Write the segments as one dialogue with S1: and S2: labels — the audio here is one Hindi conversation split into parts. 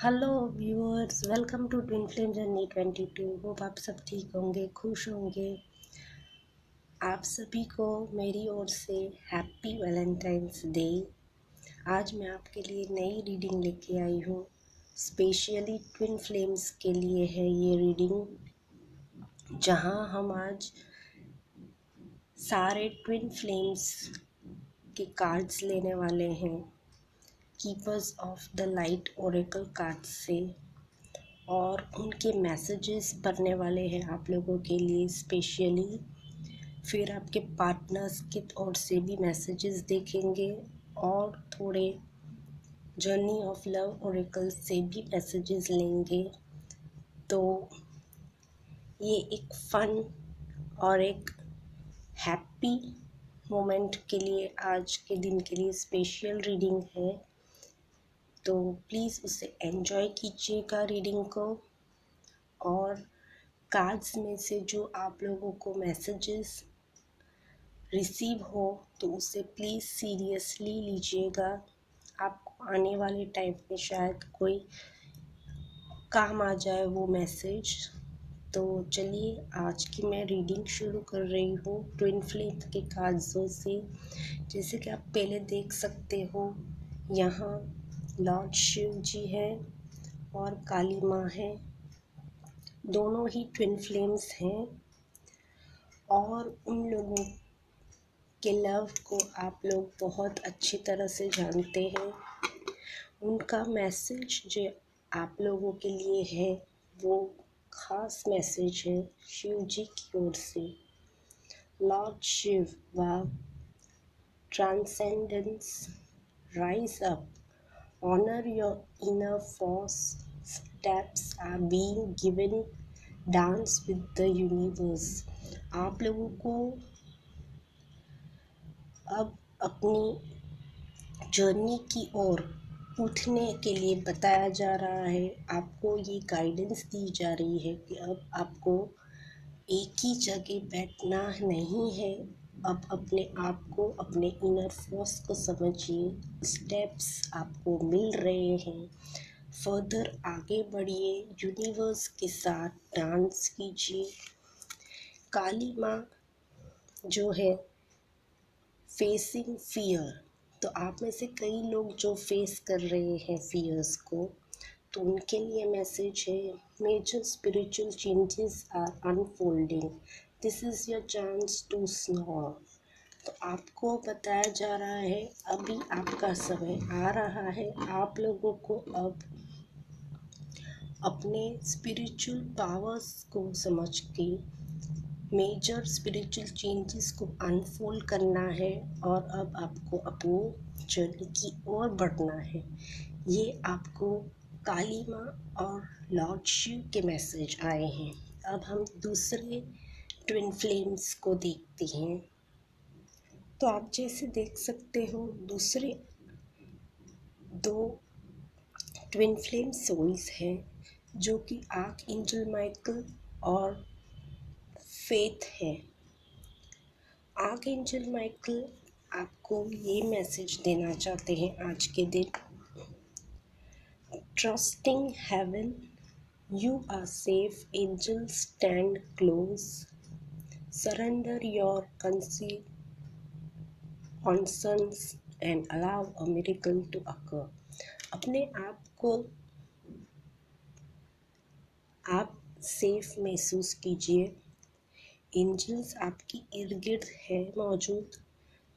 S1: Hello viewers, welcome to twin flame journey 22। Hope आप सब ठीक होंगे, खुश होंगे। आप सभी को मेरी ओर से हैप्पी वैलेंटाइंस डे। आज मैं आपके लिए नई रीडिंग लेके आई हूँ। स्पेशली ट्विन फ्लेम्स के लिए है ये रीडिंग, जहाँ हम आज सारे ट्विन फ्लेम्स के कार्ड्स लेने वाले हैं, keepers of the light Oracle cards से, और उनके मैसेजेस पढ़ने वाले हैं आप लोगों के लिए स्पेशली। फिर आपके पार्टनर्स की ओर से भी मैसेजेस देखेंगे और थोड़े जर्नी ऑफ लव ओरेकल से भी मैसेजेस लेंगे। तो ये एक फन और एक हैप्पी मोमेंट के लिए, आज के दिन के लिए स्पेशल रीडिंग है। तो प्लीज़ उसे एंजॉय कीजिएगा रीडिंग को। और कार्ड्स में से जो आप लोगों को मैसेजेस रिसीव हो तो उसे प्लीज़ सीरियसली लीजिएगा। आपको आने वाले टाइम में शायद कोई काम आ जाए वो मैसेज। तो चलिए, आज की मैं रीडिंग शुरू कर रही हूँ ट्विन फ्लेम के कार्ड्सों से। जैसे कि आप पहले देख सकते हो, यहाँ लॉर्ड शिव जी हैं और काली माँ है। दोनों ही ट्विन फ्लेम्स हैं और उन लोगों के लव को आप लोग बहुत अच्छी तरह से जानते हैं। उनका मैसेज जो आप लोगों के लिए है वो खास मैसेज है शिव जी की ओर से। Lord Shiva, wow, transcendence, rise up, honour your inner force, steps are being given, dance with the universe. आप लोगों को अब अपनी जर्नी की ओर उठने के लिए बताया जा रहा है। आपको ये गाइडेंस दी जा रही है कि अब आपको एक ही जगह बैठना नहीं है। अब अपने आप को, अपने इनर फोर्स को समझिए। स्टेप्स आपको मिल रहे हैं, फर्दर आगे बढ़िए, यूनिवर्स के साथ डांस कीजिए। काली माँ जो है फेसिंग फियर, तो आप में से कई लोग जो फेस कर रहे हैं फियर्स को, तो उनके लिए मैसेज है major spiritual changes are unfolding, this is your chance to snore. तो आपको बताया जा रहा है अभी आपका समय आ रहा है। आप लोगों को अब अपने स्पिरिचुअल पावर्स को समझ के मेजर स्पिरिचुअल चेंजेस को अनफोल्ड करना है और अब आपको अपनी जर्नी की ओर बढ़ना है। ये आपको काली माँ और लॉर्ड शिव के मैसेज आए हैं। अब हम दूसरे ट्विन फ्लेम्स को देखते हैं। तो आप जैसे देख सकते हो, दूसरे दो ट्विन फ्लेम सोल्स हैं जो कि आर्क एंजल माइकल और फेथ है। आर्क एंजल माइकल आपको ये मैसेज देना चाहते हैं आज के दिन, trusting heaven, you are safe, angel stand close, surrender your concerns and allow a miracle to occur। अपने आप को आप सेफ महसूस कीजिए। एंजल्स आपकी इर्द गिर्द है मौजूद।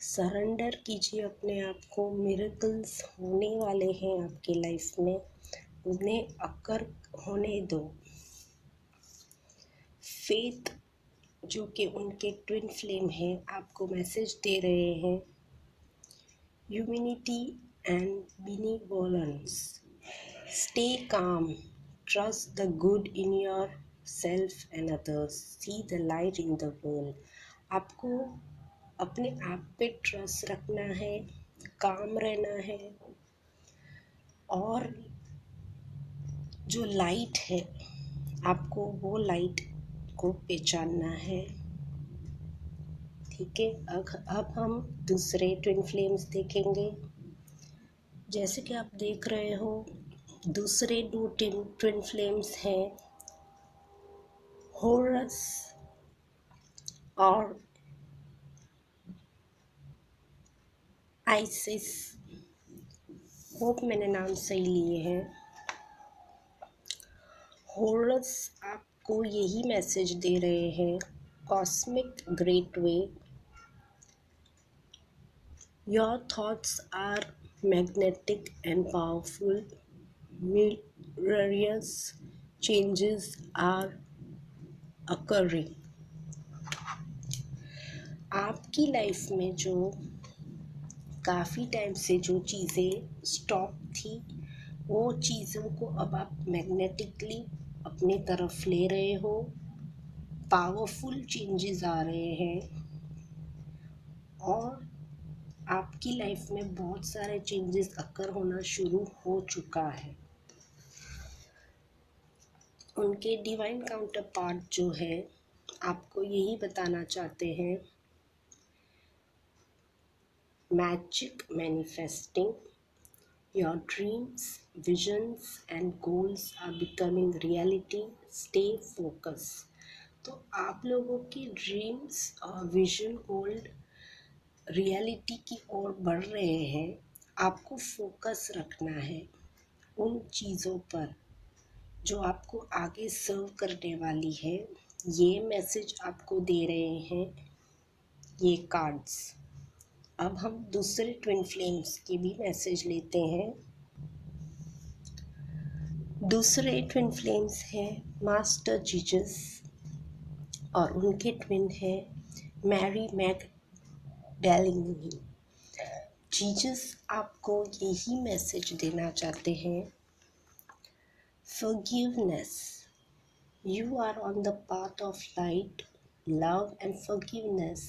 S1: सरेंडर कीजिए अपने आप को। मिरेकल्स होने वाले हैं आपकी लाइफ में, उन्हें अकर होने दो। फेथ जो कि उनके ट्विन फ्लेम हैं आपको मैसेज दे रहे हैं, humanity and benevolence, stay calm, trust the good in yourself and others, see the light in the world। आपको अपने आप पे ट्रस्ट रखना है, काम रहना है और जो लाइट है आपको वो लाइट को पहचानना है। ठीक है, अब हम दूसरे ट्विन फ्लेम्स देखेंगे। जैसे कि आप देख रहे हो, दूसरे दो ट्विन फ्लेम्स हैं हॉरस और आइसिस। होप मैंने नाम सही लिए हैं। हॉरस आपको यही मैसेज दे रहे हैं, cosmic great way, your thoughts are magnetic and powerful, mysterious changes are occurring। आपकी लाइफ में जो काफ़ी टाइम से जो चीज़ें स्टॉप थी, वो चीज़ों को अब आप मैग्नेटिकली अपने तरफ ले रहे हो। पावरफुल चेंजेस आ रहे हैं और आपकी लाइफ में बहुत सारे चेंजेस अकर होना शुरू हो चुका है। उनके डिवाइन काउंटर पार्ट जो है आपको यही बताना चाहते हैं, magic manifesting, your dreams, visions and goals are becoming reality, stay focus. तो आप लोगों के ड्रीम्स और विजन गोल्ड रियलिटी की ओर बढ़ रहे हैं। आपको फोकस रखना है उन चीज़ों पर जो आपको आगे सर्व करने वाली है। ये मैसेज आपको दे रहे हैं ये कार्ड्स। अब हम दूसरे ट्विन फ्लेम्स के भी मैसेज लेते हैं। दूसरे ट्विन फ्लेम्स हैं मास्टर जीसस और उनके ट्विन हैं मैरी मैगडलेनी। जीसस आपको यही मैसेज देना चाहते हैं, forgiveness, you are on the path of light, love and forgiveness.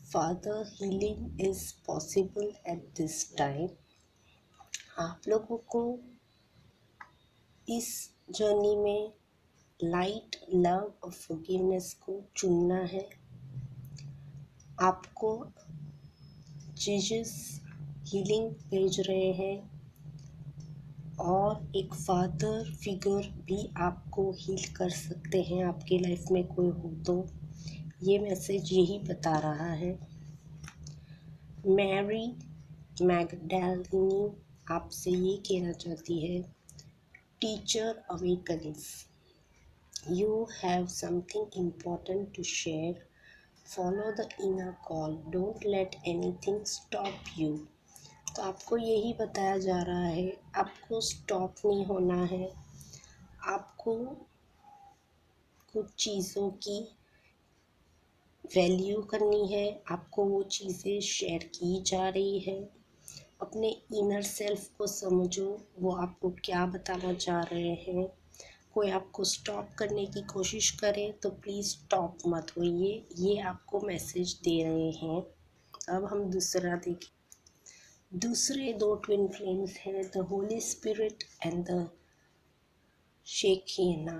S1: Father, healing is possible at this time। आप लोगों को इस जर्नी में लाइट, लव और फॉरगिवनेस को चुनना है। आपको जीसस हीलिंग भेज रहे हैं और एक फादर फिगर भी आपको हील कर सकते हैं। आपके लाइफ में कोई हो तो ये मैसेज यही बता रहा है। मैरी मैगडलेनी आपसे ये कहना चाहती है, teacher अवेकनिंग्स, you have something important to share, follow the inner call, don't let anything stop you। तो आपको यही बताया जा रहा है, आपको स्टॉप नहीं होना है। आपको कुछ चीज़ों की वैल्यू करनी है, आपको वो चीज़ें शेयर की जा रही है। अपने इनर सेल्फ को समझो, वो आपको क्या बताना चाह रहे हैं। कोई आपको स्टॉप करने की कोशिश करे तो प्लीज़ स्टॉप मत होइए, ये आपको मैसेज दे रहे हैं। अब हम दूसरा देखें। दूसरे दो ट्विन फ्लेम्स हैं the Holy Spirit and the Shekinah.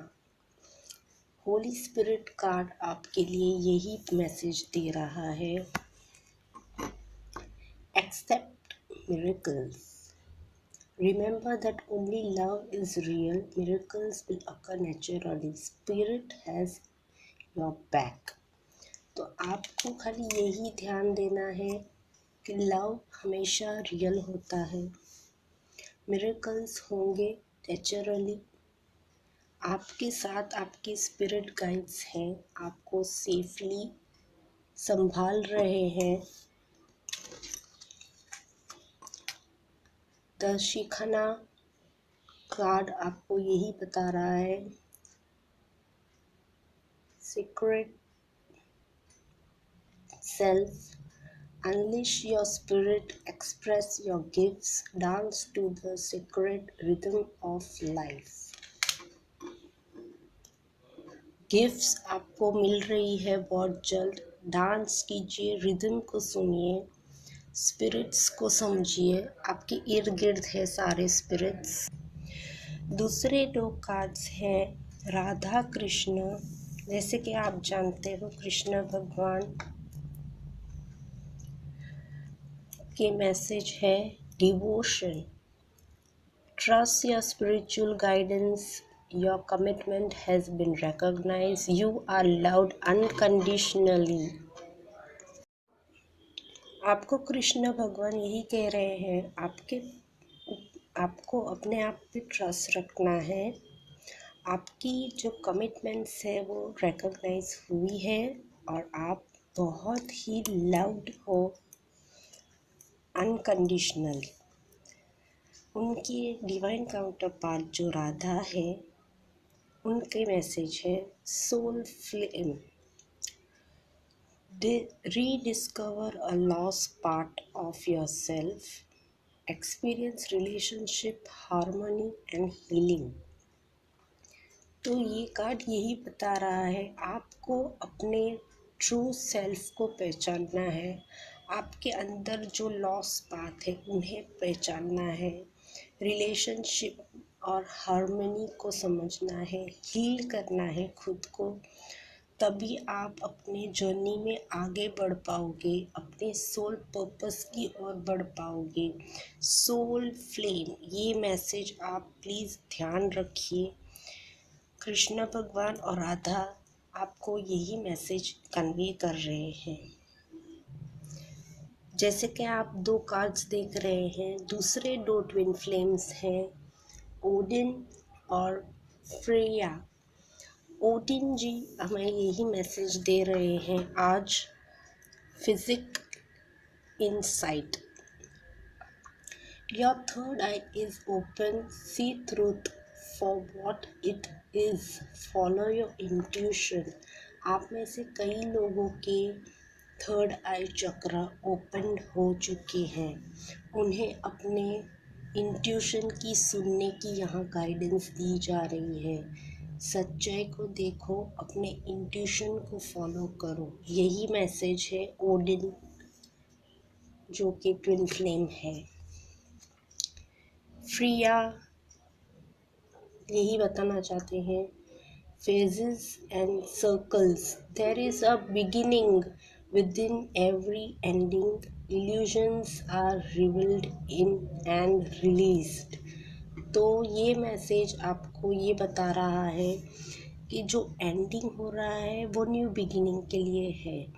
S1: Holy Spirit card आपके लिए यही मैसेज दे रहा है, accept miracles, remember that only love is real, miracles will occur naturally, spirit has your back। तो आपको खाली यही ध्यान देना है कि लव हमेशा रियल होता है, मिरेकल्स होंगे नेचुरली। आपके साथ आपके स्पिरिट गाइड्स हैं, आपको सेफली संभाल रहे हैं। द शिखना कार्ड आपको यही बता रहा है, secret self, unleash your spirit, express your gifts, dance to the sacred rhythm of life। Gifts आपको मिल रही है बहुत जल्द। डांस कीजिए, रिदम को सुनिए, स्पिरिट्स को समझिए। आपके इर्द गिर्द है सारे स्पिरिट्स। दूसरे दो कार्ड्स हैं राधा कृष्ण। जैसे कि आप जानते हो कृष्ण भगवान के मैसेज है devotion, Trust your spiritual guidance. Your commitment has been recognized. You are loved unconditionally. आपको कृष्ण भगवान यही कह रहे हैं, आपको अपने आप पे ट्रस्ट रखना है। आपकी जो कमिटमेंट्स है वो रिकॉग्नाइज हुई है और आप बहुत ही लव्ड हो अनकंडीशनली। उनकी डिवाइन काउंटर पार्ट जो राधा है, उनके मैसेज है soul flame, rediscover a lost part of yourself, experience relationship harmony and healing। तो ये कार्ड यही बता रहा है आपको अपने ट्रू सेल्फ को पहचानना है, आपके अंदर जो लॉस्ट पाथ है उन्हें पहचानना है, रिलेशनशिप और हार्मनी को समझना है, हील करना है खुद को। तभी आप अपने जर्नी में आगे बढ़ पाओगे, अपने सोल पर्पस की ओर बढ़ पाओगे। सोल फ्लेम, ये मैसेज आप प्लीज़ ध्यान रखिए। कृष्ण भगवान और राधा आपको यही मैसेज कन्वे कर रहे हैं। जैसे कि आप दो कार्ड्स देख रहे हैं, दूसरे दो ट्विन फ्लेम्स हैं ओडिन और फ्रेया। ओडिन जी हमें यही मैसेज दे रहे हैं आज, psychic insight. Your third eye is open, see truth for what it is, follow your intuition. आप में से कई लोगों के थर्ड आई चक्र ओपन हो चुके हैं, उन्हें अपने इंट्यूशन की सुनने की यहाँ गाइडेंस दी जा रही है। सच्चाई को देखो, अपने इंट्यूशन को फॉलो करो, यही मैसेज है ओडिन जो कि ट्विन फ्लेम है। फ्रिया यही बताना चाहते हैं, phases and circles, there is a beginning within every ending, illusions are revealed in and released। तो ये मैसेज आपको ये बता रहा है कि जो एंडिंग हो रहा है वो न्यू बिगिनिंग के लिए है।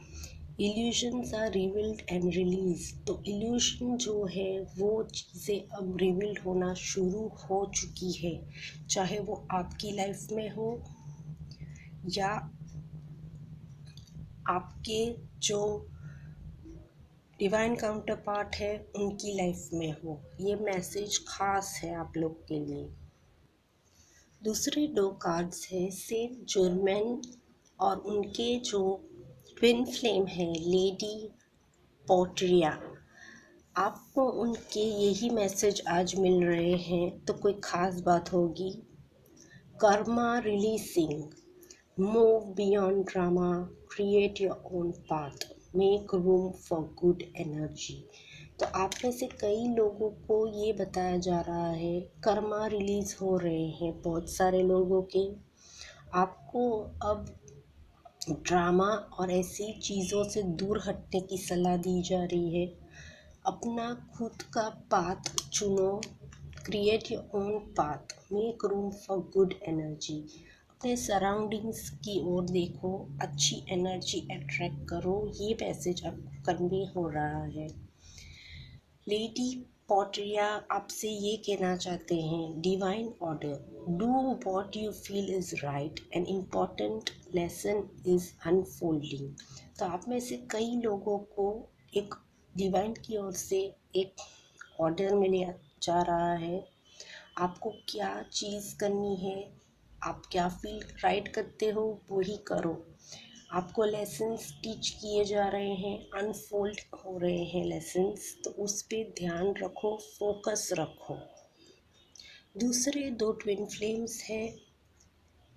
S1: Illusions are revealed and release, तो इल्यूशन जो है वो चीज़ें अब रिवील्ड होना शुरू हो चुकी है, चाहे वो आपकी लाइफ में हो या आपके जो डिवाइन काउंटर पार्ट है उनकी लाइफ में हो। ये मैसेज खास है आप लोग के लिए। दूसरे दो कार्ड्स हैं सेंट जर्मन और उनके जो ट्विन फ्लेम है लेडी पोट्रिया। आपको उनके यही मैसेज आज मिल रहे हैं, तो कोई ख़ास बात होगी। Karma releasing, move beyond drama, create your own path, make room for good energy. तो आप में से कई लोगों को ये बताया जा रहा है कर्मा रिलीज़ हो रहे हैं बहुत सारे लोगों के। आपको अब ड्रामा और ऐसी चीज़ों से दूर हटने की सलाह दी जा रही है। अपना खुद का पाथ चुनो, create your own path, make room for good energy. अपने सराउंडिंग्स की ओर देखो, अच्छी एनर्जी अट्रैक्ट करो, ये मैसेज आपको कन्वे हो रहा है। लेडी पॉटरिया आपसे ये कहना चाहते हैं divine order, do what you feel is right, an important lesson is unfolding. तो आप में से कई लोगों को एक डिवाइन की ओर से एक ऑर्डर मिल जा रहा है। आपको क्या चीज़ करनी है, आप क्या फील राइट करते हो वही करो। आपको लेसन्स टीच किए जा रहे हैं, अनफोल्ड हो रहे हैं लेसन्स, तो उस पर ध्यान रखो, फोकस रखो। दूसरे दो ट्विन फ्लेम्स हैं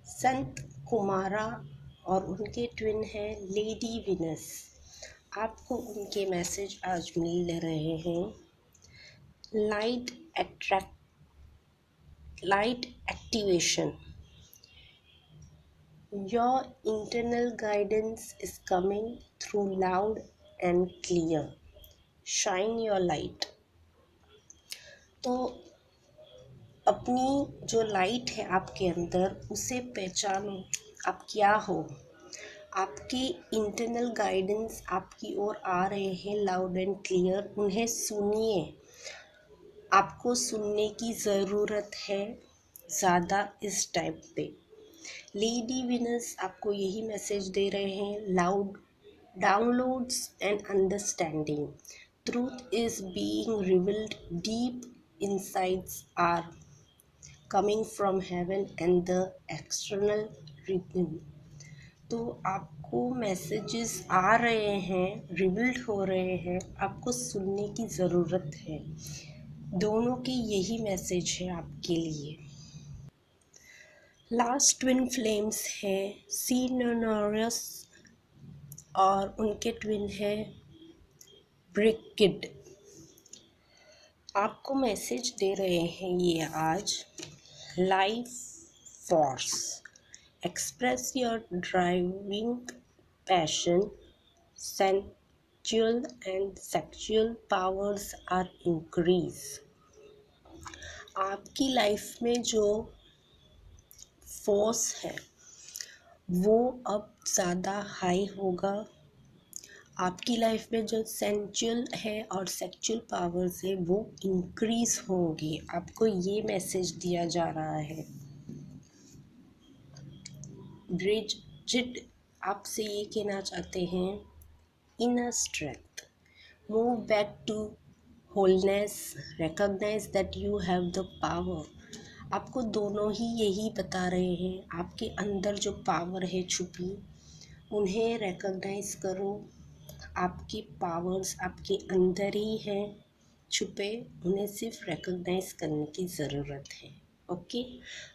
S1: संत कुमारा और उनके ट्विन हैं लेडी विनस। आपको उनके मैसेज आज मिल रहे हैं light activation, your internal guidance is coming through loud and clear, shine your light। तो अपनी जो लाइट है आपके अंदर उसे पहचानो, आप क्या हो। आपकी इंटरनल गाइडेंस आपकी ओर आ रहे हैं लाउड एंड क्लियर, उन्हें सुनिए। आपको सुनने की ज़रूरत है ज़्यादा इस टाइम पे। लेडी विनर्स आपको यही मैसेज दे रहे हैं, loud downloads and understanding, truth is being revealed, deep insights are coming from heaven and the external rhythm। तो आपको मैसेजेस आ रहे हैं, रिवील्ड हो रहे हैं, आपको सुनने की ज़रूरत है। दोनों के यही मैसेज है आपके लिए। लास्ट ट्विन फ्लेम्स है सीनोरियस और उनके ट्विन है ब्रिकिड। आपको मैसेज दे रहे हैं ये आज, life force, express your driving passion, sensual and sexual powers are increase। आपकी लाइफ में जो फोर्स है वो अब ज़्यादा हाई होगा। आपकी लाइफ में जो सेंचुअल है और सेक्सुअल पावर्स है वो इंक्रीज होंगी। आपको ये मैसेज दिया जा रहा है। ब्रिजिट आपसे ये कहना चाहते हैं, inner strength, move back to wholeness, recognise that you have the power. आपको दोनों ही यही बता रहे हैं, आपके अंदर जो पावर है छुपी, उन्हें रिकॉग्नाइज करो। आपकी पावर्स आपके अंदर ही हैं छुपे, उन्हें सिर्फ रिकॉग्नाइज करने की ज़रूरत है। ओके,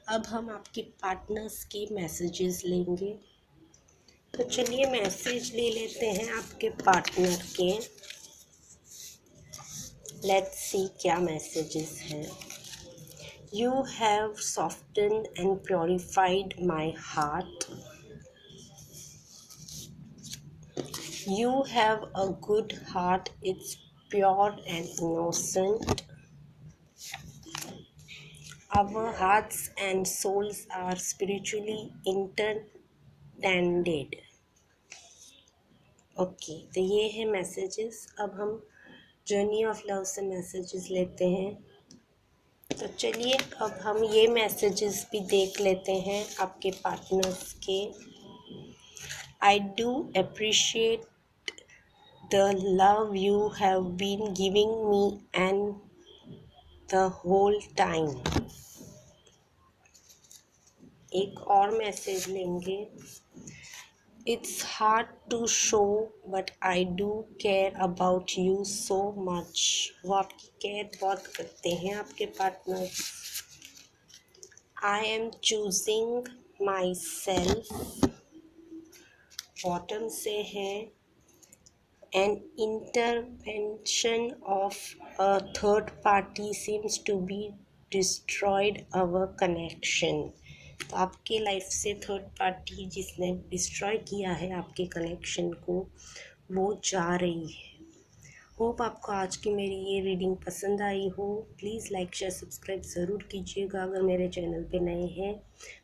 S1: अब हम आपके पार्टनर्स के मैसेजेस लेंगे। तो चलिए मैसेज ले लेते हैं आपके पार्टनर के। लेट्स सी क्या मैसेजेस हैं। You have softened and purified my heart. You have a good heart, it's pure and innocent. Our hearts and souls are spiritually intertwined। Okay, तो ये है मैसेजेस। अब हम जर्नी ऑफ लव से मैसेजेस लेते हैं। तो चलिए अब हम ये मैसेजेस भी देख लेते हैं आपके पार्टनर्स के। I do appreciate the love you have been giving me and the whole time. एक और मैसेज लेंगे। It's hard to show but I do care about you so much. वो आपकी केयर बहुत करते हैं आपके partner. I am choosing myself. Bottom से है, an intervention of a third party seems to be destroyed our connection. तो आपके लाइफ से थर्ड पार्टी जिसने डिस्ट्रॉय किया है आपके कनेक्शन को, वो जा रही है। होप आपको आज की मेरी ये रीडिंग पसंद आई हो। प्लीज़ लाइक शेयर सब्सक्राइब ज़रूर कीजिएगा अगर मेरे चैनल पे नए हैं।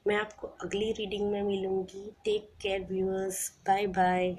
S1: मैं आपको अगली रीडिंग में मिलूँगी। Take care viewers, bye bye.